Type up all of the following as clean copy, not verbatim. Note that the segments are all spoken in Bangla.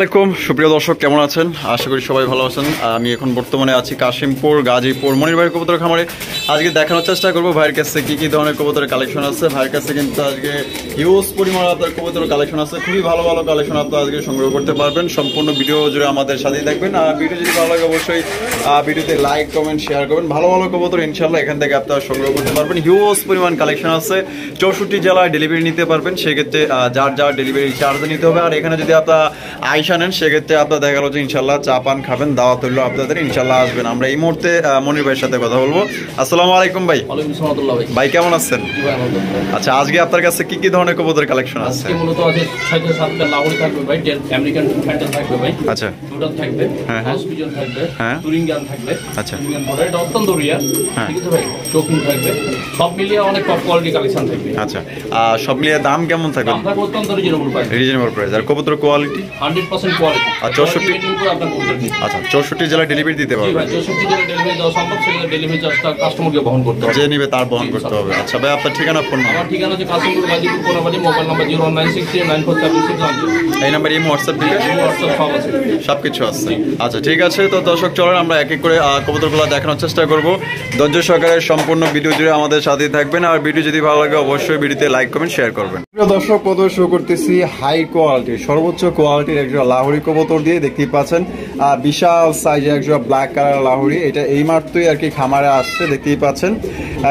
আলাইকুম সুপ্রিয় দর্শক, কেমন আছেন? আশা করি সবাই ভালো আছেন। আমি এখন বর্তমানে আছি কাশিমপুর গাজীপুর মনির ভাইয়ের কবুতর খামারে। আজকে দেখানোর চেষ্টা করবো ভাইয়ের কাছে কি ধরনের কবুতরের কালেকশন আছে। ভাইয়ের কাছে কিন্তু আজকে হিউজ পরিমাণ আপনার কবুতরের কালেকশন আছে, খুবই ভালো ভালো কালেকশন আপনারা আজকে সংগ্রহ করতে পারবেন। সম্পূর্ণ ভিডিও জুড়ে আমাদের সাথেই দেখবেন। আর ভিডিও যদি ভালো লাগে অবশ্যই ভিডিওতে লাইক কমেন্ট শেয়ার করবেন। ভালো ভালো কবুতর ইনশাল্লাহ এখান থেকে আপনারা সংগ্রহ করতে পারবেন। হিউজ পরিমাণ কালেকশন আছে, 64 জেলায় ডেলিভারি নিতে পারবেন। সেক্ষেত্রে যার ডেলিভারি চার্জ নিতে হবে। আর এখানে যদি আপনারা আইসা নেন সেক্ষেত্রে আপনার দেখা গেল যে ইনশাল্লাহ চা পান খাবেন, দাওয়াত হইলো আপনাদের, ইনশাল্লাহ আসবেন। আমরা এই মুহূর্তে মনির ভাইয়ের সাথে কথা বলবো। আসসালামু আলাইকুম ভাই। ভাই কেমন আছেন? আচ্ছা, আজকে আপনার কাছে কি ধরনের কবুতরের কালেকশন আছে? মূলত আছে 6-7টা লাহোরি থাকবে ভাই, আমেরিকান ফ্যান্টম থাকবে ভাই। আচ্ছা, টোটাল থাকবে, হাউস পিজন থাকবে, টুরিং গান থাকবে। আচ্ছা, টুরিং গান এটা অত্যন্ত রিয়ার, ঠিক আছে ভাই। চোকিং থাকবে, সব মিলিয়ে অনেক টপ কোয়ালিটি কালেকশন থাকবে। আচ্ছা, সব মিলিয়ে দাম কেমন থাকবে? দাম থাকবে অত্যন্ত রিজনেবল প্রাইস। আর কবুতর কোয়ালিটি 100% কোয়ালিটি। আর 64 আচ্ছা 64 জেলা ডেলিভারি দিতে পারবে? ভাই 64 জেলা ডেলিভারি দেওয়া সম্ভব, সেটা ডেলিভারি চার্জটা কাস্টমারকে বহন করতে হবে, যে নেবে তার বহন করতে হবে। আচ্ছা ভাই, আপনার ঠিকানা ফোন নাম্বার? আমার ঠিকানা হচ্ছে কাশিমপুর গাজীপুর কোনাবাড়ি, মোবাইল নাম্বার 01963947610। এই নাম্বারে ইমো হোয়াটসঅ্যাপ দিলে সব আছে, সবকিছু আছে। আচ্ছা ঠিক আছে, তো দর্শক চলেন আমরা এক এক করে কবুতরগুলো দেখানোর চেষ্টা করব। ধৈর্য সহকারে সম্পূর্ণ ভিডিও জুড়ে আমাদের সাথেই থাকবেন। আর ভিডিও যদি ভালো লাগে অবশ্যই ভিডিওতে লাইক কমেন্ট শেয়ার করবেন। দর্শক প্রথমে শুরু করতেছি হাই কোয়ালিটি, সর্বোচ্চ কোয়ালিটির একজোড়া লাহোরি কবুতর দিয়ে। দেখতেই পাচ্ছেন বিশাল সাইজের একজোড়া ব্ল্যাক কালার লাহোরি। এটা এই মাত্রই আর কি খামারে আসছে, দেখতেই পাচ্ছেন।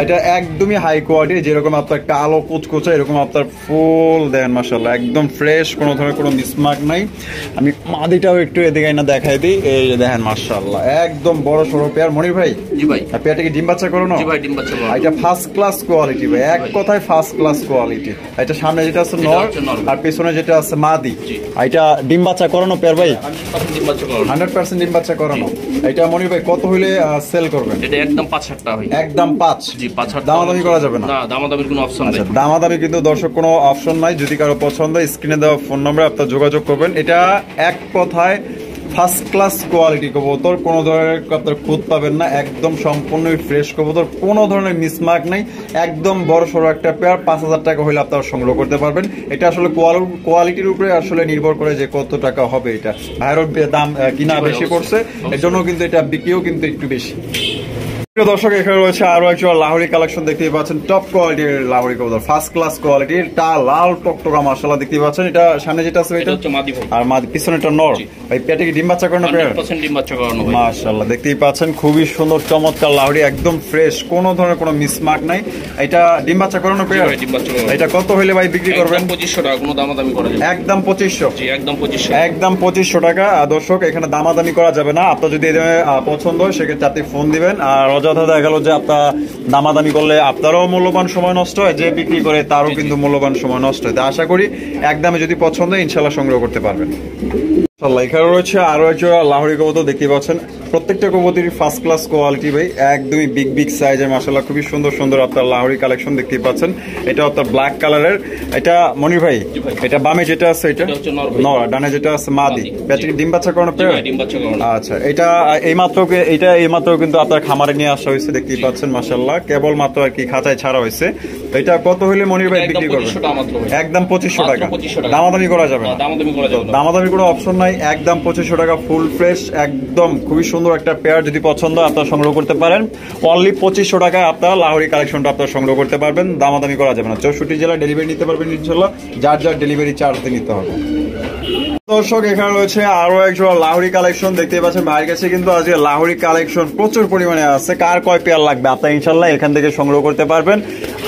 এটা একদমই হাই কোয়ালিটি, যেরকম আপনার কালো কুচকুচা এরকম আপনার ফুল দেন মাশাআল্লাহ, একদম ফ্রেশ, কোনো ধরনের কোনো মিসমার্ক নাই। আমি মাদিটাও একটু এদিকে না দেখাই দিই, এই যে দেখেন মাশাআল্লাহ একদম বড় সড়ো পেয়ার। মনির ভাই, জি ভাই, পেয়ারটা কি ডিম বাচ্চা করো না? জি ভাই, ডিম বাচ্চা করো। এটা ফার্স্ট ক্লাস কোয়ালিটি ভাই, এক কথায় ফার্স্ট ক্লাস কোয়ালিটি। এটা সামনে যেটা আছে নর আর পেছনে যেটা আছে মাদি। এটা ডিম বাচ্চা করানো পেয়ার ভাই? 100% ডিম বাচ্চা করানো। এটা মনির ভাই কত হইলে সেল করবেন? এটা একদম 5,000 টাকা ভাই। একদম 5? জি 5,000। দামাদামি করা যাবে না? না, দামাদামির কোনো অপশন নাই। আচ্ছা, দামাদামি কিন্তু দর্শক কোনো অপশন নাই। যদি কারো পছন্দ স্ক্রিনে দেওয়া ফোন নম্বরে আপনারা যোগাযোগ করবেন। এটা এক কথায় ফার্স্ট ক্লাস কোয়ালিটি কবুতর, কোনো ধরনের আপনার খুঁত পাবেন না, একদম সম্পূর্ণই ফ্রেশ কবুতর, কোনো ধরনের মিসমার্ক নেই, একদম বড় সড়ো একটা পেয়ার। 5,000 টাকা হলে আপনারা সংগ্রহ করতে পারবেন। এটা আসলে কোয়ালিটির উপরে আসলে নির্ভর করে যে কত টাকা হবে। এটা ভাইয়ের দাম কিনা বেশি পড়ছে, এর জন্য কিন্তু এটা বিক্রিও কিন্তু একটু বেশি। দর্শক এখানে রয়েছে আরো একজন লাহোরি কালেকশন, দেখতেই পাচ্ছেন টপ কোয়ালিটির লাহোরি কবুতর, ফার্স্ট ক্লাস কোয়ালিটির। টা লাল টকটকা মাশাআল্লাহ, দেখতেই পাচ্ছেন। এটা সামনে যেটা আছে এটা হচ্ছে মাদি ভাই, আর মাদি পিছনেটা নর ভাই। পেটে কি ডিম বাচ্চা করানো পেয়ার? 100% ডিম বাচ্চা করানো ভাই। মাশাআল্লাহ দেখতেই পাচ্ছেন, খুবই সুন্দর চমৎকার লাহোরি, একদম ফ্রেশ, কোনো ধরনের কোনো মিসমার্ক নাই। এটা ডিম বাচ্চা করানো পেয়ার? ডিম বাচ্চা করানো। এটা কত হইলে ভাই বিক্রি করবেন? 2500 টাকা, কোনো দামাদামি করা যাবে? একদম 2500? জি একদম 2500, একদম 2500 টাকা। দর্শক এখানে দামাদামি করা যাবে না। আপনার যদি পছন্দ হয় সেক্ষেত্রে আপনি ফোন দিবেন। আর অযথা দেখা গেল যে আপনার দামাদামি করলে আপনারও মূল্যবান সময় নষ্ট হয়, যে বিক্রি করে তারও কিন্তু মূল্যবান সময় নষ্ট হয়। আশা করি একদমে যদি পছন্দ হয় ইনশাল্লাহ সংগ্রহ করতে পারবেন। এখানে রয়েছে আরো একটা লাহোরি কবুতর, দেখতে পাচ্ছেন। প্রত্যেকটা কবুতরই ফার্স্ট ক্লাস কোয়ালিটি ভাই, একদমই বিগ সাইজের মাশাআল্লাহ, খুবই সুন্দর সুন্দর আপনার লাহোরি কালেকশন দেখতেই পাচ্ছেন। এটা আপনার ব্ল্যাক কালারের। এটা মনির ভাই, এটা বামে যেটা আছে এটা নর, ডানে যেটা আছে মাদি। ব্যাটারি ডিম বাচ্চা করানো পেয়ার? আচ্ছা, এটা এইমাত্র কিন্তু আপনার খামারে নিয়ে আসা হয়েছে, দেখতেই পাচ্ছেন মাশাআল্লাহ, কেবল মাত্র আর কি খাঁচায় ছাড়া হয়েছে। এটা কত হইলে মনির ভাই বিক্রি করবেন? একদম 2500 টাকা। দামাদামি করা যাবে না? দামাদামি কোনো অপশন নাই, একদম 2500 টাকা, ফুল ফ্রেশ, একদম খুবই সুন্দর একটা পেয়ার। যদি পছন্দ আপনারা সংগ্রহ করতে পারেন। অনলি 2500 টাকায় আপনারা লাহোরি কালেকশনটা আপনারা সংগ্রহ করতে পারবেন, দামাদামি করা যাবে না। 64 জেলা ডেলিভারি নিতে পারবেন ইনশাল্লাহ, যার ডেলিভারি চার্জ নিতে হবে। দর্শক এখানে রয়েছে আরো একজন লাহোরি কালেকশন, দেখতে পাচ্ছেন। ভাইয়ের কাছে কিন্তু আজকে লাহোরি কালেকশন প্রচুর পরিমাণে আছে। কার কয় পেয়ার লাগবে আপনারা ইনশাল্লাহ এখান থেকে সংগ্রহ করতে পারবেন।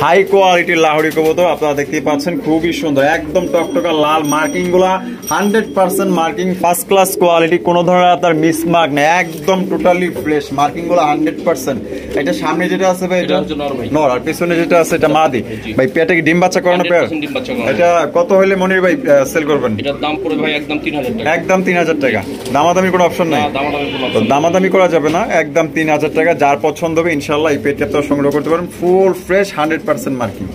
হাই কোয়ালিটির লাহোরি কবুতর আপনারা দেখতেই পাচ্ছেন, খুবই সুন্দর, একদম টকটকা লাল, মার্কিং গুলা 100% মার্কিং, ফার্স্ট ক্লাস কোয়ালিটি, কোনো ধরনের আপনার মিসমার্ক নেই, একদম টোটালি ফ্রেশ, মার্কিং গুলো 100%। এটা সামনে যেটা আছে ভাই এটা নর, আর পিছনে যেটা আছে এটা মাদি ভাই। পেটে কি ডিম বাচ্চা করানো পেয়ার? এটা কত হইলে মনির ভাই সেল করবেন? এটার দাম পড়ে ভাই একদম 3000 টাকা। একদম 3000 টাকা। দামাদামি কোনো অপশন নাই? দামাদামি করা যাবে না, একদম 3000 টাকা। যার পছন্দ হবে ইনশাল্লাহ এই পেটটা আপনারা সংগ্রহ করতে পারেন, ফুল ফ্রেশ 100% মার্কিং।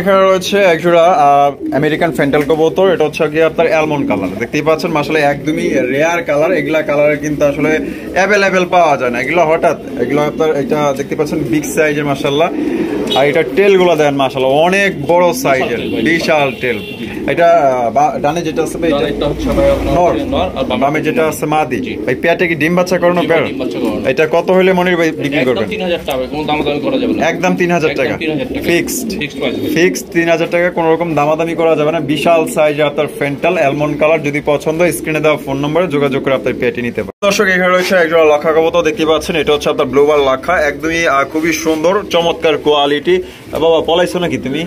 এখানে রয়েছে একজোড়া আমেরিকান ফ্যান্টাল কবুতর, এটা হচ্ছে কি আপনার অ্যালমন্ড কালার, দেখতেই পাচ্ছেন মাশাআল্লাহ, একদমই রেয়ার কালার। এগুলা কালার কিন্তু আসলে অ্যাভেলেবেল পাওয়া যায় না, এগুলো হঠাৎ। এগুলো আপনার এটা দেখতে পাচ্ছেন বিগ সাইজের মাশাআল্লাহ। আর এটা টেল গুলো দেন মাশাআল্লাহ, অনেক বড় সাইজের, বিশাল টেল। এটা ডানে যেটা আছে ভাই এটা হচ্ছে ভাই আপনার নর নর আর বামে যেটা আছে মাদি ভাই পেটে কি ডিম বাচ্চা করানো জি, পেয়ার ডিম বাচ্চা করানো। এটা কত হলে মনির ভাই বিক্রি একদম করবেন 3000 টাকা, কোনো দামাদামি করা যাবে না। একদম 3000 টাকা একদম 3000 টাকা। ফিক্সড ফিক্সড প্রাইস ভাই। ফিক্সড 3000 টাকা, কোনো রকম দামাদামি করা যাবে না। বিশাল সাইজ আপনার ফেন্টাল অ্যালমন্ড কালার, যদি পছন্দ স্ক্রিনে দেওয়া ফোন নম্বরে যোগাযোগ করে আপনার পেটি নিতে পারেন। দর্শক এখানে রয়েছে একজন লাখা কবুতর দেখতে পাচ্ছেন, এটা হচ্ছে আপনার ব্লুবার লাখা, একদমই খুবই সুন্দর চমৎকার কোয়ালিটি। বাবা পলাইছো নাকি তুমি?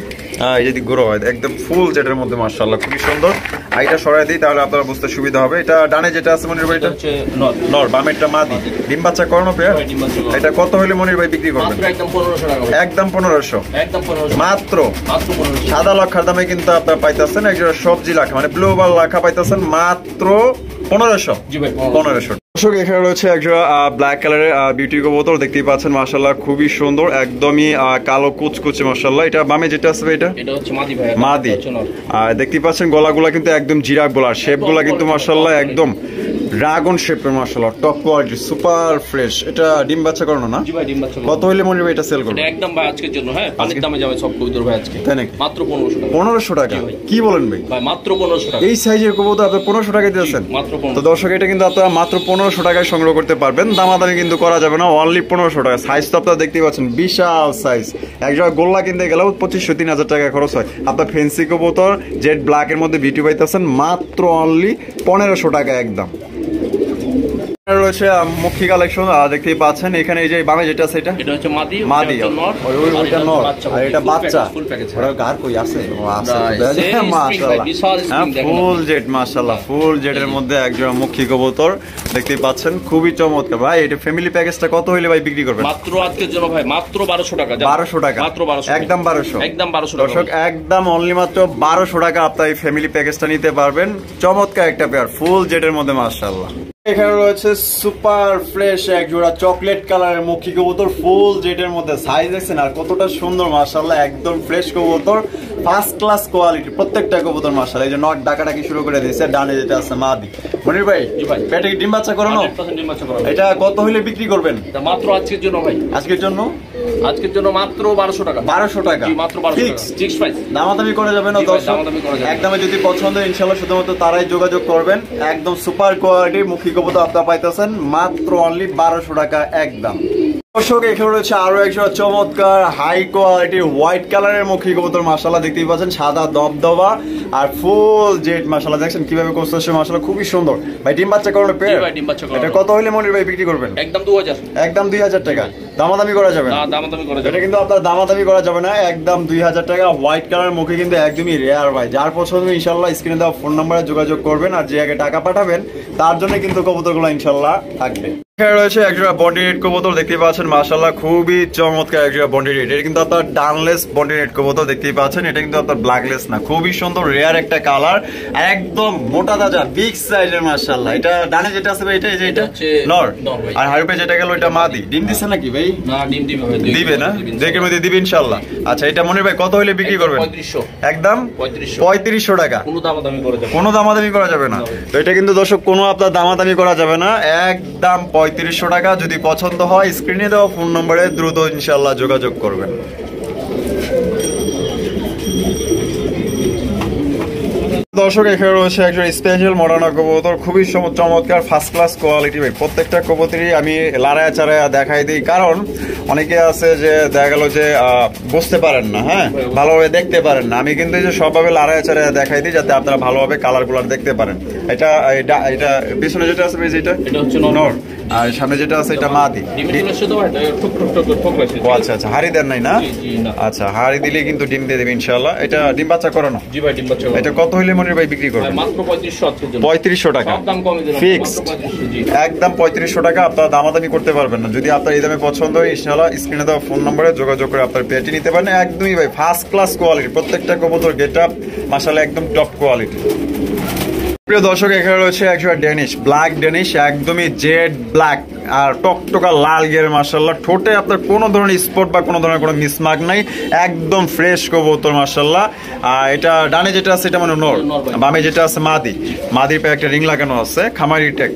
এই যদি গ্রো হয় একদম ফুল যেটার মধ্যে মাশাআল্লাহ খুবই সুন্দর। আর এটা সরাই দিই তাহলে আপনারা বুঝতে সুবিধা হবে। এটা ডানে যেটা আছে মনির ভাই এটা এটা হচ্ছে নর। নর, বামেরটা মাদি, ডিম বাচ্চা করানো পেয়ার। ভাই, ডিম বাচ্চা করানো। এটা কত হলে মনির ভাই বিক্রি করবেন? মাত্র একদম 1500 টাকা ভাই। একদম 1500 একদম 1500 মাত্র। মাত্র 1500। সাদা লাখার দামে কিন্তু আপনারা পাইতেছেন একজন সবজি লাখা, মানে ব্লুবার লাখা পাইতেছেন মাত্র 1500। জি ভাই 1500। দর্শক এখানে রয়েছে একজন ব্ল্যাক কালারের বিউটি কবুতর দেখতেই পাচ্ছেন, মাশাআল্লাহ খুবই সুন্দর, একদমই কালো কুচকুচে মাশাআল্লাহ। এটা বামে যেটা আছে এটা এটা হচ্ছে মাদি ভাই। মাদি। এটা হচ্ছে নর। আর দেখতেই পাচ্ছেন গলাগুলা কিন্তু একদম জিরা গলার, শেপগুলা কিন্তু মাশাআল্লাহ একদম ড্রাগন শেপের মাশাআল্লাহ, টপ কোয়ালিটি, সুপার ফ্রেশ। এটা ডিম বাচ্চা করানো না? জি ভাই ডিম বাচ্চা কত হইলে মনির ভাই এটা সেল করবে? এটা একদম ভাই আজকের জন্য, হ্যাঁ পানির দামে যাবে সব কবুতর ভাই আজকে। তাই নাকি? মাত্র 1500 টাকা। 1500 টাকা? জি ভাই। কি বলেন ভাই? ভাই মাত্র 1500 টাকা। এই সাইজের কবুতর আপনি 1500 টাকায় দিয়েছেন? মাত্র তো 1500। দর্শক এটা কিন্তু আপনারা মাত্র 1500 টাকায় সংগ্রহ করতে পারবেন, দামাদামি কিন্তু করা যাবে না, অনলি 1500 টাকা। সাইজ তো আপনারা দেখতেই পাচ্ছেন বিশাল সাইজ। এক জায়গায় গোল্লা কিনতে গেলেও 2500-3000 টাকা খরচ হয়। আপনার ফেন্সি কবুতর জেড ব্ল্যাকের মধ্যে বিউটি পাইতেছেন মাত্র অনলি 1500 টাকা একদম। রয়েছে মুখী কালেকশন দেখতেই পাচ্ছেন, এখানে এই যে বামে যেটা আছে এটা এটা হচ্ছে মাদি। মাদি, এটা হচ্ছে নর। ওইটা নর, আর এটা বাচ্চা। Full package. ওরা গার কই আছে? ও আছে Right. Same মাশাআল্লাহ, string, বিশাল string দেখেন ফুল জেড মাশাআল্লাহ, ফুল জেডের মধ্যে একজন মুখী কবুতর দেখতেই পাচ্ছেন, খুবই চমৎকার। ভাই এটা ফ্যামিলি প্যাকেজটা কত হইলে ভাই বিক্রি করবেন? মাত্র আজকের জন্য ভাই মাত্র 1200 টাকা। 1200 টাকা? মাত্র 1200। একদম 1200? একদম 1200 টাকা। দর্শক একদম অনলি মাত্র 1200 টাকা আপনার এই ফ্যামিলি প্যাকেজটা নিতে পারবেন। চমৎকার একটা পেয়ার, ফুল জেডের মধ্যে মাশাআল্লাহ। এখানে রয়েছে সুপার ফ্রেশ এক জোড়া চকলেট কালারের মুখী কবুতর, ফুল জেডের মধ্যে। সাইজ দেখছেন আর কতটা সুন্দর মাশাআল্লাহ, একদম ফ্রেশ কবুতর, ফার্স্ট ক্লাস কোয়ালিটি প্রত্যেকটা কবুতর মাশাআল্লাহ। এই যে নট ডাকাডাকি শুরু করে দিয়েছে, ডানে যেটা আছে মাদি। মনির ভাই জি ভাই। পেটে কি ডিম বাচ্চা করানো? 100% ডিম বাচ্চা করানো। এটা কত হইলে বিক্রি করবেন? এটা মাত্র আজকের জন্য ভাই। আজকের জন্য আজকের জন্য মাত্র 1200 টাকা। 1200 টাকা? জি মাত্র 1200 টাকা। Fixed? Fix price. দামাদামি করা যাবে না জি ভাই, দর্শক? দামাদামি করা যাবে না। একদমে যদি পছন্দ হয় ইনশাআল্লাহ শুধুমাত্র তারাই যোগাযোগ করবেন। একদম সুপার কোয়ালিটি মুখী কবুতর আপনারা পাইতেছেন মাত্র অনলি 1200 টাকা একদম। দর্শক এখানে রয়েছে আরো একশো চমৎকার হাই কোয়ালিটি হোয়াইট কালারের মুখী কবুতর মাশাআল্লাহ, দেখতেই পাচ্ছেন সাদা দবদবা আর ফুল জেড মাশাআল্লাহ। দেখছেন কিভাবে করতেছে মাশাআল্লাহ, খুবই সুন্দর। ভাই ডিম বাচ্চা করানো পেয়ার? জি ভাই, ডিম বাচ্চা করানো। এটা কত হইলে মনির ভাই বিক্রি করবেন? একদম 2000। একদম 2000 টাকা? দামাদামি করা যাবে না? না দামাদামি করা যাবে এটা কিন্তু আপনার দামাদামি করা যাবে না, একদম 2000 টাকা। হোয়াইট কালার মুখে কিন্তু একদমই রেয়ার ভাই, যার পছন্দ ইনশাল্লাহ স্ক্রিনে দেওয়া ফোন নাম্বারে যোগাযোগ করবেন, আর যে আগে টাকা পাঠাবেন তার জন্য কিন্তু কবুতরগুলো ইনশাল্লাহ থাকবে। এখানে রয়েছে একজোড়া বন্ডি রেড কবুতর দেখতেই পাচ্ছেন মাশাআল্লাহ, খুবই চমৎকার একজোড়া বন্ডি রেড। এটা কিন্তু আপনার ডানলেস বন্ডি রেড কবুতর দেখতেই পাচ্ছেন, এটা কিন্তু আপনার ব্ল্যাকলেস না, খুবই সুন্দর রেয়ার একটা কালার, একদম মোটা তাজা বিগ সাইজের মাশাআল্লাহ। এটা ডানে যেটা আছে ভাই এটা, এই যে এটা নর, আর হারুপে যেটা গেল এটা মাদি। ডিম দিছে নাকি ভাই? না ডিম দিবে ভাই। দিবে না? দেখের মধ্যে দিবে ইনশাআল্লাহ। আচ্ছা এটা মনির ভাই কত হইলে বিক্রি করবেন? 3500। একদম 3500 টাকা? কোনো দামাদামি করা যাবে না। কোনো দামাদামি করা যাবে না। তো এটা কিন্তু দর্শক কোনো আপনার দামাদামি করা যাবে না, একদম 3500 টাকা। যদি পছন্দ হয় স্ক্রিনে দেওয়া ফোন নম্বরে দ্রুত ইনশাআল্লাহ যোগাযোগ করবেন। দর্শক এখানে রয়েছে একজন স্পেশাল মডার্ন কবুতর, খুবই চমৎকার ফার্স্ট ক্লাস কোয়ালিটি ভাই। প্রত্যেকটা কবুতরই আমি লাড়ায়া চাড়ায়া দেখাই দিই, কারণ অনেকে আছে যে দেখা গেল যে বুঝতে পারেন না, হ্যাঁ ভালোভাবে দেখতে পারেন না। আমি কিন্তু এই যে সবভাবে লাড়ায়া চাড়ায়া দেখাই দিই যাতে আপনারা ভালোভাবে কালার গুলার দেখতে পারেন। এটা এটা পিছনে যেটা আছে এটা এটা হচ্ছে নর, আর সামনে যেটা আছে এটা মাদি। ও আচ্ছা আচ্ছা, হাড়ি দেন নাই না? আচ্ছা হাড়ি দিলে কিন্তু ডিম দিয়ে দেবে ইনশাআল্লাহ। এটা ডিম বাচ্চা করানো? জি ভাই ডিম বাচ্চা। এটা কত হইলে মনির ভাই বিক্রি করবেন? মাত্র 3500 আজকের জন্য। 3500 টাকা? সব দাম কমে দিলাম। ফিক্সড? একদম 3500 টাকা। আপনারা দামাদামি করতে পারবেন না। যদি আপনার এই দামে পছন্দ হয় ইনশাআল্লাহ স্ক্রিনে দেওয়া ফোন নম্বরে যোগাযোগ করে আপনার পেটি নিতে পারেন। একদমই ভাই ফার্স্ট ক্লাস কোয়ালিটি, প্রত্যেকটা কবুতর গেটআপ মাশাআল্লাহ একদম টপ কোয়ালিটি। প্রিয় দর্শক এখানে রয়েছে একজোড়া ডেনিশ, ব্ল্যাক ডেনিশ, একদমই জেড ব্ল্যাক আর টকটকা লাল গের মাশাআল্লাহ। ঠোঁটে আপনার কোনো ধরনের স্পট বা কোনো ধরনের কোনো মিসমার্ক নাই, একদম ফ্রেশ কবুতর মাশাআল্লাহ। আর এটা ডানে যেটা আছে এটা মানে নর, বামে যেটা আছে মাদি। মাদির পায়ে একটা রিং লাগানো আছে খামারি ট্যাগ।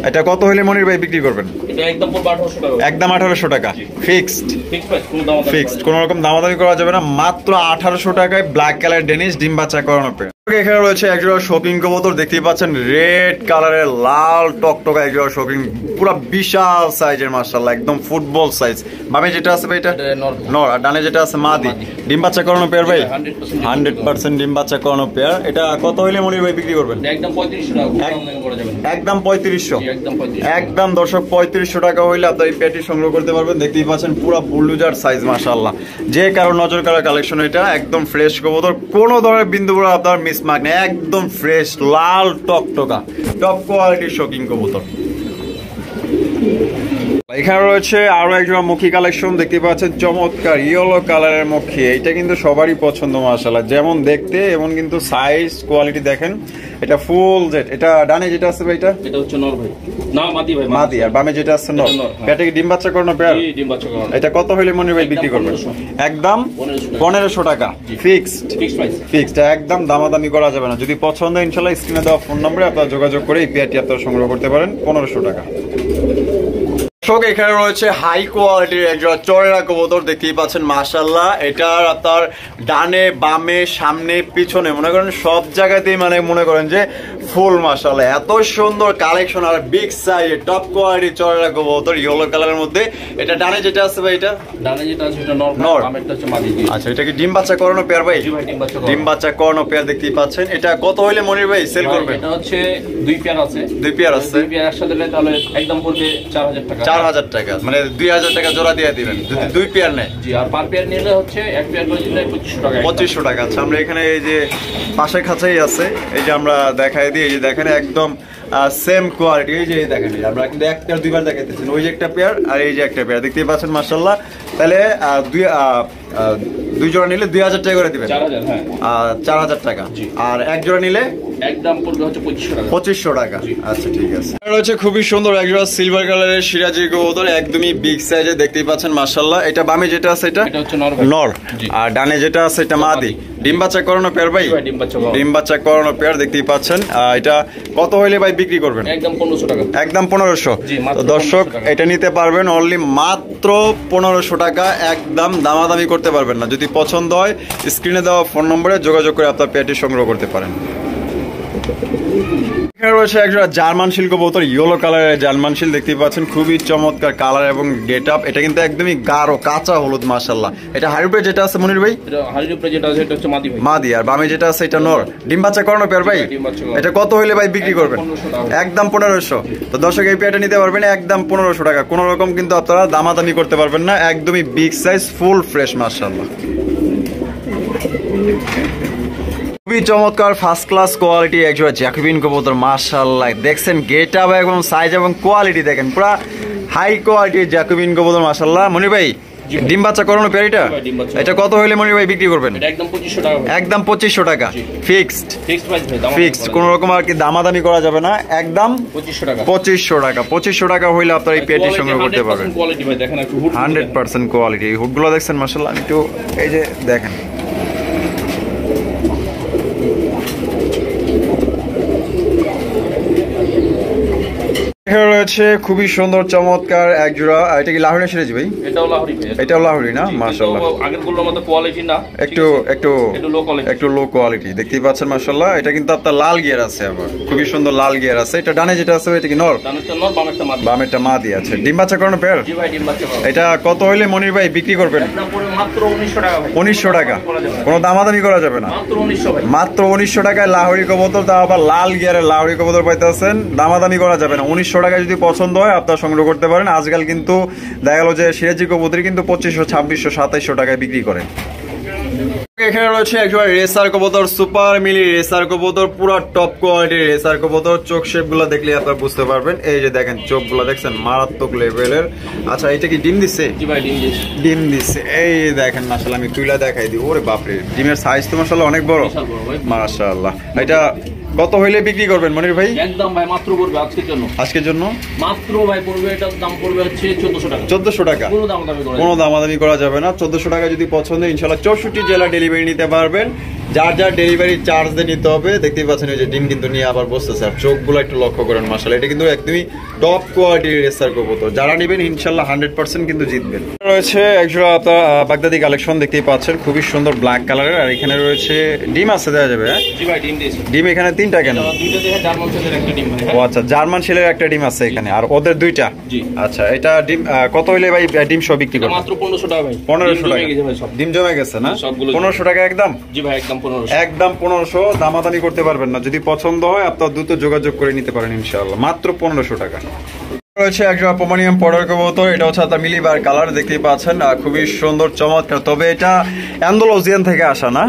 এটা কত হইলে মনির ভাই বিক্রি করবেন? এটা একদম 1800 টাকা। একদম 1800 টাকা? ফিক্সড? ফিক্সড, কোনো রকম দামাদামি করা যাবে না, মাত্র 1800 টাকায় ব্ল্যাক কালার ডেনিশ ডিম বাচ্চা করানো পেয়ে। এখানে রয়েছে একজোড়া শৌখিন কবুতর, দেখতেই পাচ্ছেন রেড কালারের লাল টকটকা একজোড়া শৌখিন, পুরো বিশাল সাইজের মাশাআল্লাহ, একদম ফুটবল সাইজ। বামে যেটা আছে ভাই এটা নর, আর ডানে যেটা আছে মাদি। ডিম বাচ্চা করানো পেয়ার ভাই? 100% ডিম বাচ্চা করানো পেয়ার। এটা কত হইলে মনির ভাই বিক্রি করবেন? একদম 3500 টাকা। একদম 3500। একদম 3500। একদম দর্শক 3500 টাকা হইলে আপনার এই পেয়ারটি সংগ্রহ করতে পারবেন। দেখতেই পাচ্ছেন পুরো বুলডোজার সাইজ মাশাআল্লাহ, যে কারো নজর কাড়া কালেকশন। এটা একদম ফ্রেশ কবুতর, কোনো ধরনের বিন্দু বড় আপনার মিসমার্ক নেই, একদম ফ্রেশ লাল টকটকা টপ কোয়ালিটির শৌখিন কবুতর। এখানে রয়েছে আরো একজোড়া মুখী কালেকশন, দেখতে পাচ্ছেন চমৎকার ইয়েলো কালারের মুখী। এটা কিন্তু সবারই পছন্দ মাশাআল্লাহ, যেমন দেখতে এমন কিন্তু সাইজ কোয়ালিটি দেখেন। এটা ফুল জেট। এটা ডানে যেটা আছে ভাই এটা হচ্ছে নর ভাই, না মাদি ভাই, মাদি। আর বামে যেটা আছে নর। এটা কি ডিম বাচ্চা করানো পেয়ার? জি, ডিম বাচ্চা করানো। এটা কত হইলে মনির ভাই বিক্রি করবেন? একদম 1500 টাকা ফিক্সড। Fixed price. ফিক্সড, একদম দামাদামি করা যাবে না। যদি পছন্দ হয় ইনশাআল্লাহ স্ক্রিনে দেওয়া ফোন নম্বরে আপনারা যোগাযোগ করে এই পেয়ারটি আপনারা সংগ্রহ করতে পারেন 1500 টাকা। এখানে রয়েছে হাই কোয়ালিটির একজোড়া চড়েরা কবুতর, দেখতেই পাচ্ছেন মাশাআল্লাহ। এটার আপনার ডানে বামে সামনে পিছনে মনে করেন সব জায়গাতেই মানে মনে করেন যে ফুল মাশাআল্লাহ, এত সুন্দর কালেকশন আর বিগ সাইজ টপ কোয়ালিটি চড়েরা কবুতর ইয়েলো কালারের মধ্যে। এটা ডানে যেটা আছে ভাই এটা? ডানে যেটা আছে এটা নর, নর। বামেরটা হচ্ছে মাদি। আচ্ছা, এটা কি ডিম বাচ্চা করানো পেয়ার ভাই? জি ভাই, ডিম বাচ্চা করানো। ডিম বাচ্চা করানো পেয়ার, দেখতেই পাচ্ছেন। এটা কত হইলে মনির ভাই সেল করবেন? এটা হচ্ছে দুই পেয়ার আছে। দুই পেয়ার আছে। দুই পেয়ার একসাথে নিলে তাহলে একদম পড়বে 4000 টাকা। 4000 টাকা, মানে 2000 টাকা জোড়া দিয়ে দিবেন যদি দুই পেয়ার নেয়। জি, আর পার পেয়ার নিলে হচ্ছে এক পেয়ার করে নিলে 2500 টাকা। 2500 টাকা। আচ্ছা, আমরা এখানে এই যে পাশে খাঁচাই আছে, এই যে আমরা দেখাই দিই, এই যে দেখেন একদম সেম কোয়ালিটি। এই যে দেখেন আমরা কিন্তু এক পেয়ার দুইবার দেখাইতেছি, ওই যে একটা পেয়ার আর এই যে একটা পেয়ার, দেখতেই পাচ্ছেন মাশাআল্লাহ। তাহলে দুই জোড়া নিলে 2000 টাকা করে দিবেন। 4000, হ্যাঁ। 4000 টাকা। আর এক জোড়া নিলে একদম পড়বে হচ্ছে 2500 টাকা। 2500 টাকা। আচ্ছা, ঠিক আছে। রয়েছে খুবই সুন্দর একজোড়া সিলভার কালারের সিরাজি কবুতর, একদমই বিগ সাইজে, দেখতেই পাচ্ছেন মাশাআল্লাহ। এটা বামে যেটা আছে এটা হচ্ছে নর। নর। আর ডানে যেটা আছে এটা মাদি। ডিম বাচ্চা করানো পেয়ার ভাই? ডিম বাচ্চা করানো। ডিম বাচ্চা করানো পেয়ার, দেখতেই পাচ্ছেন। এটা কত হইলে ভাই বিক্রি করবেন? একদম 1500 টাকা। একদম 1500। জি, মাত্র তো দর্শক 1500 টাকা। এটা নিতে পারবেন অনলি মাত্র 1500 টাকা, একদম দামাদামি করতে পারবেন না। যদি পছন্দ হয় স্ক্রিনে দেওয়া ফোন নম্বরে যোগাযোগ করে আপনার পেয়ারটি সংগ্রহ করতে পারেন। এখানে রয়েছে একটা জার্মান শিল কবুতর, ইয়েলো কালারের জার্মান শিল, দেখতেই পাচ্ছেন খুবই চমৎকার কালার এবং গেট আপ। এটা কিন্তু একদমই গাঢ় কাঁচা হলুদ মাশাআল্লাহ। এটা হাড়িপে যেটা আছে মনির ভাই? এটা হাড়ির উপরে যেটা আছে এটা হচ্ছে মাদি ভাই। মাদি। আর বামে যেটা আছে এটা নর। ডিম বাচ্চা করানো পেয়ার ভাই? ডিম বাচ্চা করানো। এটা কত হইলে ভাই বিক্রি করবেন? 1500 টাকা। একদম 1500। তো দর্শক এই পেয়ারটা নিতে পারবেন একদম 1500 টাকা, কোনো রকম কিন্তু আপনারা দামাদামি করতে পারবেন না, একদমই বিগ সাইজ ফুল ফ্রেশ মাশাআল্লাহ। খুবই চমৎকার ফার্স্ট ক্লাস কোয়ালিটি একজোড়া জ্যাকবিন কবুতর মাশাআল্লাহ। দেখছেন গেট আপ এবং সাইজ এবং কোয়ালিটি দেখেন, পুরো হাই কোয়ালিটির জ্যাকবিন কবুতর মাশাআল্লাহ। মনির ভাই ডিম বাচ্চা করানো পেয়ার এটা? এটা কত হইলে মনির ভাই বিক্রি করবেন? এটা একদম 2500 টাকা। একদম 2500 টাকা ফিক্সড। ফিক্সড প্রাইস ভাই, দাম ফিক্সড, কোনো রকম আর কি দামাদামি করা যাবে না, একদম 2500 টাকা। 2500 টাকা। 2500 টাকা হইলে আপনারা এই পেয়ারটি সংগ্রহ করতে পারবেন। কোয়ালিটি ভাই দেখেন, একটু হুড 100% কোয়ালিটি। এই হুডগুলো দেখছেন মাশাআল্লাহ, একটু এই যে দেখেন। এখানে রয়েছে খুবই সুন্দর চমৎকার এক জোড়া, এটা কি লাহোরি সিরাজি ভাই? এটাও লাহোরি ভাই। এটাও লাহোরি না? মাশাআল্লাহ, আগের গুলোর মতো কোয়ালিটি না, একটু লো কোয়ালিটি। একটু লো কোয়ালিটি, দেখতেই পাচ্ছেন মাশাআল্লাহ। এটা কিন্তু আপনার লাল গিয়ার আছে, আবার খুবই সুন্দর লাল গিয়ার আছে। এটা ডানে যেটা আছে এটা কি নর? ডানেরটা নর, বামেরটা মাদি। বামেরটা মাদি আছে। ডিম বাচ্চা করানো পেয়ার? জি ভাই, ডিম বাচ্চা করানো। এটা কত হইলে মনির ভাই বিক্রি করবেন? এটা পড়বে মাত্র 1900 টাকা ভাই। 1900 টাকা, কোনো দামাদামি করা যাবে না। মাত্র 1900 ভাই। মাত্র 1900 টাকায় লাহোরি কবুতর, তাও আবার লাল গিয়ারের লাহোরি কবুতর পাইতেছেন, দামাদামি করা যাবে না। 1900 টাকায় যদি পছন্দ হয় আপনারা সংগ্রহ করতে পারেন। আজকাল কিন্তু দেখা গেল যে সিরাজি কবুতর কিন্তু 2500, 2600, 2700 টাকায় বিক্রি করে। এখানে রয়েছে একবার রেসার কবুতর, সুপার মিলি রেসার কবুতর, পুরো টপ কোয়ালিটির রেসার কবুতর। চোখ শেপ গুলো দেখলে আপনারা বুঝতে পারবেন। এই যে দেখেন চোখ গুলো দেখছেন মারাত্মক লেভেলের। আচ্ছা, এটা কি ডিম দিচ্ছে? জি ভাই, ডিম দিচ্ছে। ডিম দিচ্ছে, এই দেখেন মাশাআল্লাহ। আমি তুইলা দেখাই দিই, ওরে বাপরে, ডিমের সাইজ তো মাশাআল্লাহ অনেক বড় মাশাআল্লাহ। এটা কত হইলে বিক্রি করবেন মনির ভাই? একদম ভাই মাত্র পড়বে আজকের জন্য। আজকের জন্য মাত্র ভাই পড়বে, এটার দাম পড়বে হচ্ছে 1400 টাকা। 1400 টাকা, কোনো দামাদামি করা কোনো দামাদামি করা যাবে না। 1400 টাকা যদি পছন্দ ইনশাআল্লাহ 64 জেলা ডেলিভারি নিতে পারবেন। যার যার ডেলিভারি চার্জ দিয়ে নিতে হবে। দেখতেই পাচ্ছেন ওই যে ডিম কিন্তু নিয়ে আবার বসতেছে, আর চোখগুলো একটু লক্ষ্য করেন মাশাআল্লাহ, এটা কিন্তু একদমই টপ কোয়ালিটির রেসার কবুতর। যারা নেবেন ইনশাল্লাহ 100% কিন্তু জিতবেন। রয়েছে একজোড়া আপনার বাগদাদি কালেকশন দেখতেই পাচ্ছেন, খুবই সুন্দর ব্ল্যাক কালারের। আর এখানে রয়েছে ডিম আছে, দেওয়া যাবে? হ্যাঁ জি ভাই, ডিম দিয়েছি। ডিম এখানে 3টা কেন? দুইটা দেখে জার্মান ছেলের একটা ডিম ভাই। ও আচ্ছা, জার্মান ছেলের একটা ডিম আছে এখানে, আর ওদের 2টা। জি। আচ্ছা, এটা ডিম কত হইলে ভাই ডিম সব বিক্রি করবেন? মাত্র 1500 টাকা ভাই। 1500 টাকা ডিম জমে গেছে ভাই সব। ডিম জমে গেছে না? সবগুলো 1500 টাকা একদম? জি ভাই, একদম 1500। একদম 1500, দামাদামি করতে পারবেন না। যদি পছন্দ হয় আপনার দ্রুত যোগাযোগ করে নিতে পারেন ইনশাআল্লাহ, মাত্র 1500 টাকা। রয়েছে একজোড়া পোমানিয়াম পডার কবুতর, এটা হচ্ছে আপনার মিলিবার কালার, দেখতেই পাচ্ছেন খুবই সুন্দর চমৎকার। তবে এটা অ্যান্ডালুসিয়ান থেকে আসা না?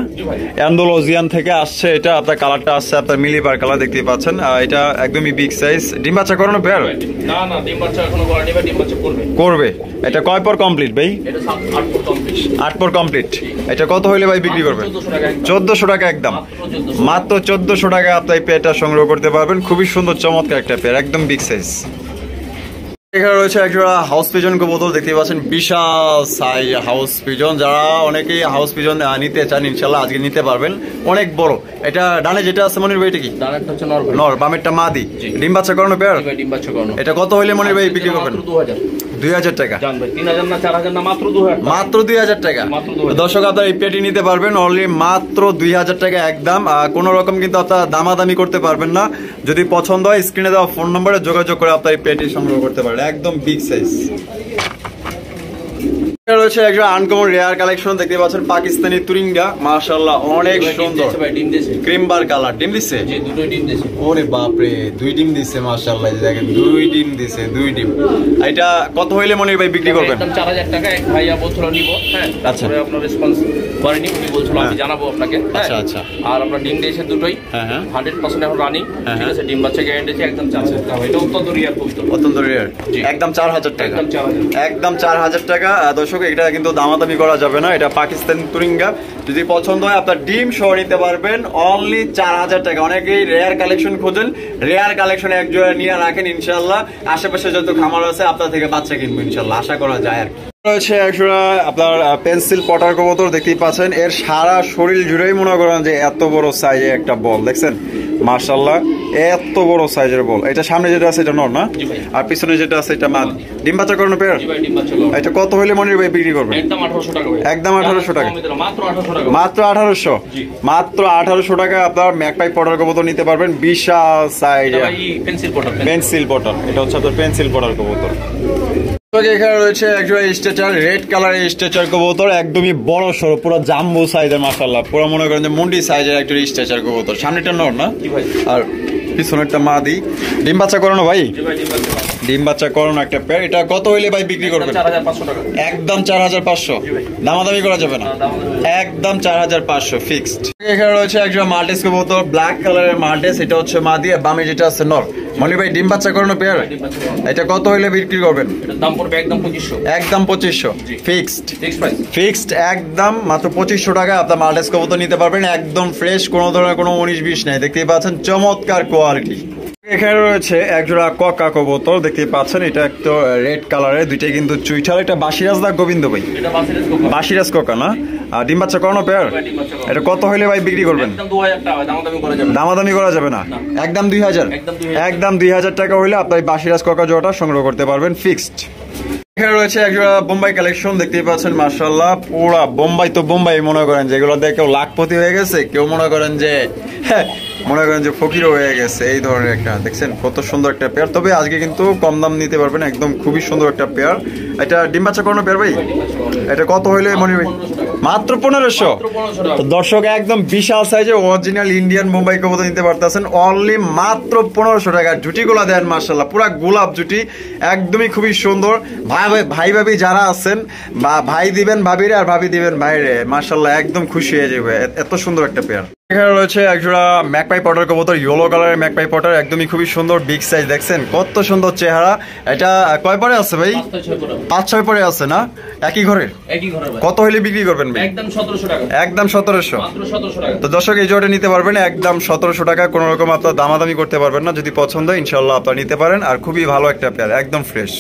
অ্যান্ডালুসিয়ান থেকে আসছে এটা, আপনার কালারটা আসছে আপনার মিলিবার কালার, দেখতেই পাচ্ছেন। এটা একদমই বিগ সাইজ। ডিম বাচ্চা করানো পেয়ার? না না, ডিম বাচ্চা এখনো করেনি ভাই, ডিম বাচ্চা করবে। করবে। এটা কয় পর কমপ্লিট ভাই? এটা 8 পর কমপ্লিট। 8 পর কমপ্লিট। এটা কত হইলে ভাই বিক্রি করবেন? 1400 টাকা একদম। মাত্র 1400 টাকা আপনি এই পেয়ারটা সংগ্রহ করতে পারবেন। খুবই সুন্দর চমৎকার একটা পেয়ার, একদম বিগ সাইজ। এখানে রয়েছে একজোড়া হাউস পিজন কবুতর, দেখতে পাচ্ছেন বিশাল সাইজ হাউস পিজন। যারা অনেকেই হাউস পিজন নিতে চান ইনশাল্লাহ আজকে নিতে পারবেন, অনেক বড়। এটা ডানে যেটা আছে মনির ভাই, এটা কি? ডানেরটা হচ্ছে নর ভাই। নর, বামেরটা মাদি। ডিম বাচ্চা করানো পেয়ার? জি ভাই, ডিম বাচ্চা করানো। এটা কত হইলে মনির ভাই বিক্রি করবেন? মাত্র 2000। 2000 টাকা? জান ভাই 3000 না 4000 না, মাত্র 2000। মাত্র 2000 টাকা। মাত্র 2000। দর্শক আপনারা এই পেটি নিতে পারবেন অনলি মাত্র 2000 টাকা একদম। কোনো রকম কিন্তু আপনারা দামাদামি করতে পারবেন না। যদি পছন্দ হয় স্ক্রিনে দেওয়া ফোন নম্বরে যোগাযোগ করে আপনারা এই পেটি সংগ্রহ করতে পারেন, একদম বিগ সাইজ। রয়েছে একজন আনকমন রেয়ার কালেকশন, দেখতে পাচ্ছেন পাকিস্তানি তুরিঙ্গা, মাশাআল্লাহ অনেক সুন্দর। ভাই ডিম দিয়েছে। ক্রিম বার কালার, ডিম দিচ্ছে? জি, দুটোই ডিম দিয়েছে। ওরে বাপরে, 2 ডিম দিচ্ছে মাশাআল্লাহ, এই দেখেন 2 ডিম দিছে, 2 ডিম। এটা কত হইলে মনির ভাই বিক্রি করবেন? একদম 4000 টাকা। এক ভাইয়া বলছিল নিব, হ্যাঁ। আচ্ছা। তারপরে আপনার রেসপন্স করেনি, উনি বলছিল আমি জানাবো আপনাকে। আচ্ছা আচ্ছা। আর আপনার ডিম দিয়েছে দুটোই। হ্যাঁ হ্যাঁ। 100% এখন রানিং। হ্যাঁ, ঠিক আছে, ডিম বাচ্চা গ্যারান্টি আছে, একদম 4000 টাকা। এটা অত্যন্ত রিয়ার কবুতর। অত্যন্ত রেয়ার, জি। একদম 4000 টাকা। একদম 4000। একদম 4000 টাকা। দর্শক এটা কিন্তু দামাদামি করা যাবে না, এটা পাকিস্তানি তুরিঙ্গা। যদি পছন্দ হয় আপনার ডিম সহ নিতে পারবেন অনলি 4000 টাকা। অনেকেই রেয়ার কালেকশন খোঁজেন, রেয়ার কালেকশন এক জোড়া নিয়ে রাখেন ইনশাআল্লাহ। আশেপাশে যত খামার আছে আপনার থেকে বাচ্চা কিনবো ইনশাআল্লাহ, আশা করা যায় আর কি। রয়েছে একজোড়া আপনার পেন্সিল পটার কবুতর, দেখতেই পাচ্ছেন। এর সারা শরীর জুড়েই মনে করেন যে এত বড় সাইজের একটা বল, দেখছেন মাশাআল্লাহ, এত বড় সাইজের বল। এটা সামনে যেটা আছে এটা নর না? জি ভাই। আর পিছনে যেটা আছে এটা মাদ। ডিম বাচ্চা করানো পেয়ার? জি ভাই, ডিম বাচ্চা করানো। এটা কত হইলে মনির ভাই বিক্রি করবেন? একদম 1800 টাকা ভাই। একদম 1800 টাকা। মাত্র 1800 টাকা। মাত্র 1800? জি। মাত্র 1800 টাকা আপনার ম্যাকপাই পটার কবুতর নিতে পারবেন, বিশাল সাইজ এটা ভাই পেন্সিল পটার। পেন্সিল পটার, এটা হচ্ছে আপনার পেন্সিল পটার কবুতর। এখানে রয়েছে একজন স্ট্রেচার, রেড কালারের স্ট্রেচার কবুতর, একদমই বড় সড়ো, পুরো জাম্বো সাইজের মাশাআল্লাহ, পুরো মনে করেন যে মুন্ডি সাইজের একটা স্ট্রেচার কবুতর। সামনেটা নর না? জি ভাই। আর পিছনেরটা মাদি। ডিম বাচ্চা করানো ভাই? জি ভাই, ডিম বাচ্চা করানো। ডিম বাচ্চা করানো একটা পেয়ার। এটা কত হইলে ভাই বিক্রি করবেন? 4500 টাকা। একদম 4500? জি ভাই। দামাদামি করা যাবে না? একদম 4500 ফিক্সড। এখানে রয়েছে একজন মাল্টিস কবুতর, ব্ল্যাক কালারের মাল্টিস, এটা হচ্ছে মাদি, আর বামে যেটা আছে নর। মনি ভাই ডিম বাচ্চা করানো পেয়ার? ডিম বাচ্চা করানো। এটা কত হইলে বিক্রি করবেন? এটার দাম পড়বে একদম 2500। একদম 2500 জি। ফিক্সড? Fix price. ফিক্সড একদম মাত্র 2500 টাকা আপনার মাল্টিস কবুতর নিতে পারবেন, একদম ফ্রেশ, কোনো ধরনের কোনো 19-20 নাই। দেখতেই পাচ্ছেন চমৎকার কোয়ালিটি। এখানে রয়েছে একজোড়া ককা কবুতর, দেখতেই পাচ্ছেন। এটা একটা রেড কালারের, দুইটাই কিন্তু চুইঠাল। এটা বাসিরাজ দা গোবিন্দ ভাই? এটা বাসিরাজ কোকা। বাসিরাজ কোকা না? আর ডিম বাচ্চা করানো পেয়ার? ডিম বাচ্চা করানো। এটা কত হইলে ভাই বিক্রি করবেন? একদম 2000 টাকা। দামাদামি করা যাবে না। দামাদামি করা যাবে না? না। একদম 2000? একদম 2000। একদম 2000 টাকা হইলে আপনার এই বাসিরাজ কোকা জোড়াটা সংগ্রহ করতে পারবেন ফিক্সড। এখানে রয়েছে একজোড়া বোম্বাই কালেকশন, দেখতেই পাচ্ছেন মাশাআল্লাহ, পুরা বোম্বাই। তো বোম্বাই মনে করেন যেগুলো দেখে কেউ লাখপতি হয়ে গেছে, কেউ মনে করেন যে ফকিরও হয়ে গেছে, এই ধরনের একটা। দেখছেন কত সুন্দর একটা পেয়ার। তবে আজকে কিন্তু কম দাম নিতে পারবেন, একদম খুবই সুন্দর একটা পেয়ার। এটা ডিম বাচ্চা করানো পেয়ার ভাই? এটা কত হইলে মনে ভাই? মাত্র 1500? তো দর্শক একদম বিশাল সাইজে অরিজিনাল ইন্ডিয়ান মুম্বাই কবুতর নিতে পারতেছেন অনলি মাত্র 1500 টাকা। জুটিগুলা দেন মাশাআল্লাহ, পুরা গোলাপ জুটি, একদমই খুবই সুন্দর। ভাই ভাবি যারা আছেন, বা ভাই দিবেন ভাবিরে আর ভাবি দিবেন ভাইরে, মাশাআল্লাহ একদম খুশি হয়ে যাবে, এত সুন্দর একটা পেয়ার। এখানে রয়েছে একজোড়া ম্যাকপাই পটার কবুতর, ইয়েলো কালারের ম্যাকপাই পটার, একদমই খুবই সুন্দর, বিগ সাইজ। দেখছেন কত সুন্দর চেহারা। এটা কয় পরে আছে ভাই? 5-6 পরে আছে না? একই ঘরে? একই ঘরে ভাই। কত হইলে বিক্রি করবেন ভাই? একদম 1700 টাকা। একদম 1700? মাত্র 1700 টাকা। তো দর্শক এই জোড়াটা নিতে পারবেন একদম 1700 টাকা। কোনো রকম আপনার দামাদামি করতে পারবেন না। যদি পছন্দ হয় ইনশাআল্লাহ আপনারা নিতে পারেন, আর খুবই ভালো একটা পেয়ার, একদম ফ্রেশ।